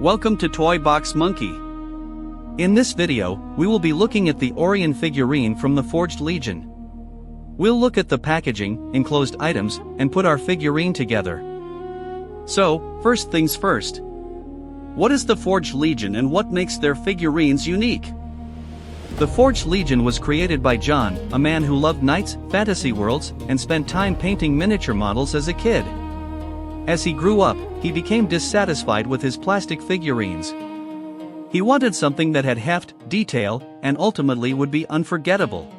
Welcome to Toy Box Monkey. In this video, we will be looking at the Aurion figurine from the Forged Legion. We'll look at the packaging, enclosed items, and put our figurine together. So, first things first. What is the Forged Legion and what makes their figurines unique? The Forged Legion was created by John, a man who loved knights, fantasy worlds, and spent time painting miniature models as a kid. As he grew up, he became dissatisfied with his plastic figurines. He wanted something that had heft, detail, and ultimately would be unforgettable.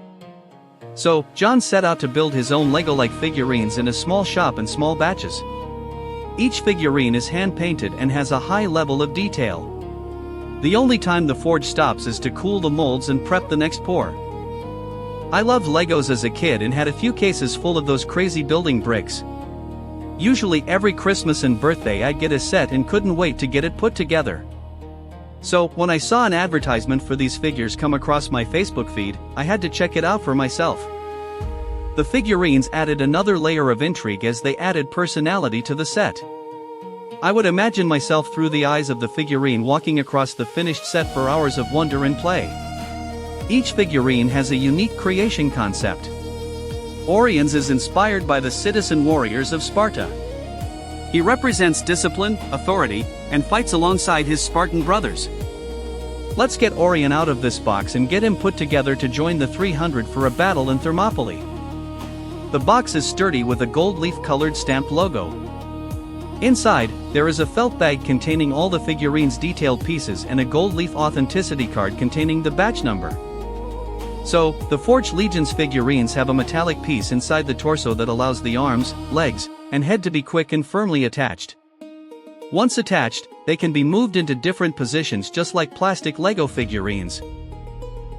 So, John set out to build his own Lego-like figurines in a small shop in small batches. Each figurine is hand-painted and has a high level of detail. The only time the forge stops is to cool the molds and prep the next pour. I loved Legos as a kid and had a few cases full of those crazy building bricks. Usually every Christmas and birthday I'd get a set and couldn't wait to get it put together. So, when I saw an advertisement for these figures come across my Facebook feed, I had to check it out for myself. The figurines added another layer of intrigue as they added personality to the set. I would imagine myself through the eyes of the figurine walking across the finished set for hours of wonder and play. Each figurine has a unique creation concept. Aurion's is inspired by the citizen warriors of Sparta. He represents discipline, authority, and fights alongside his Spartan brothers. Let's get Aurion out of this box and get him put together to join the 300 for a battle in Thermopylae. The box is sturdy with a gold leaf-colored stamped logo. Inside, there is a felt bag containing all the figurine's detailed pieces and a gold leaf authenticity card containing the batch number. So, the Forged Legion's figurines have a metallic piece inside the torso that allows the arms, legs, and head to be quick and firmly attached. Once attached, they can be moved into different positions just like plastic Lego figurines.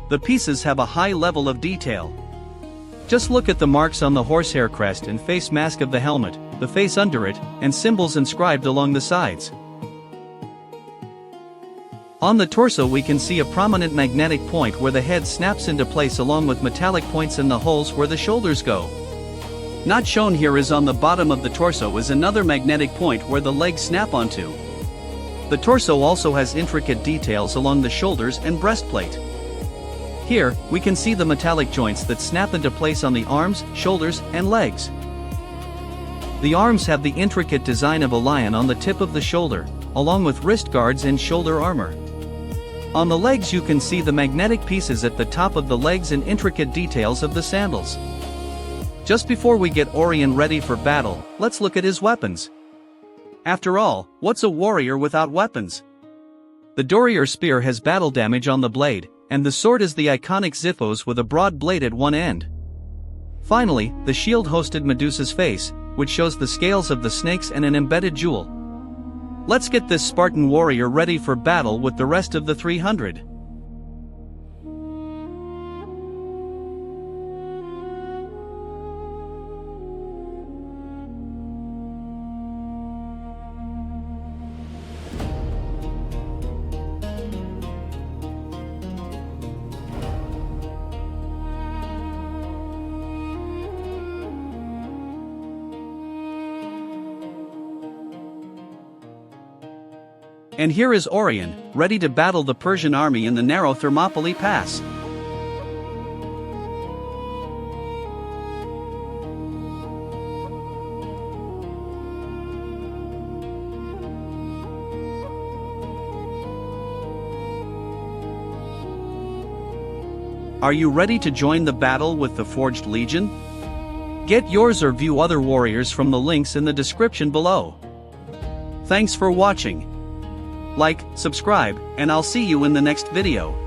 The pieces have a high level of detail. Just look at the marks on the horsehair crest and face mask of the helmet, the face under it, and symbols inscribed along the sides. On the torso we can see a prominent magnetic point where the head snaps into place along with metallic points in the holes where the shoulders go. Not shown here is on the bottom of the torso is another magnetic point where the legs snap onto. The torso also has intricate details along the shoulders and breastplate. Here, we can see the metallic joints that snap into place on the arms, shoulders, and legs. The arms have the intricate design of a lion on the tip of the shoulder, along with wrist guards and shoulder armor. On the legs you can see the magnetic pieces at the top of the legs and intricate details of the sandals. Just before we get Aurion ready for battle, let's look at his weapons. After all, what's a warrior without weapons? The Dory or spear has battle damage on the blade, and the sword is the iconic Xiiphos with a broad blade at one end. Finally, the shield hosted Medusa's face, which shows the scales of the snakes and an embedded jewel. Let's get this Spartan warrior ready for battle with the rest of the 300. And here is Aurion, ready to battle the Persian army in the narrow Thermopylae Pass. Are you ready to join the battle with the Forged Legion? Get yours or view other warriors from the links in the description below. Thanks for watching. Like, subscribe, and I'll see you in the next video.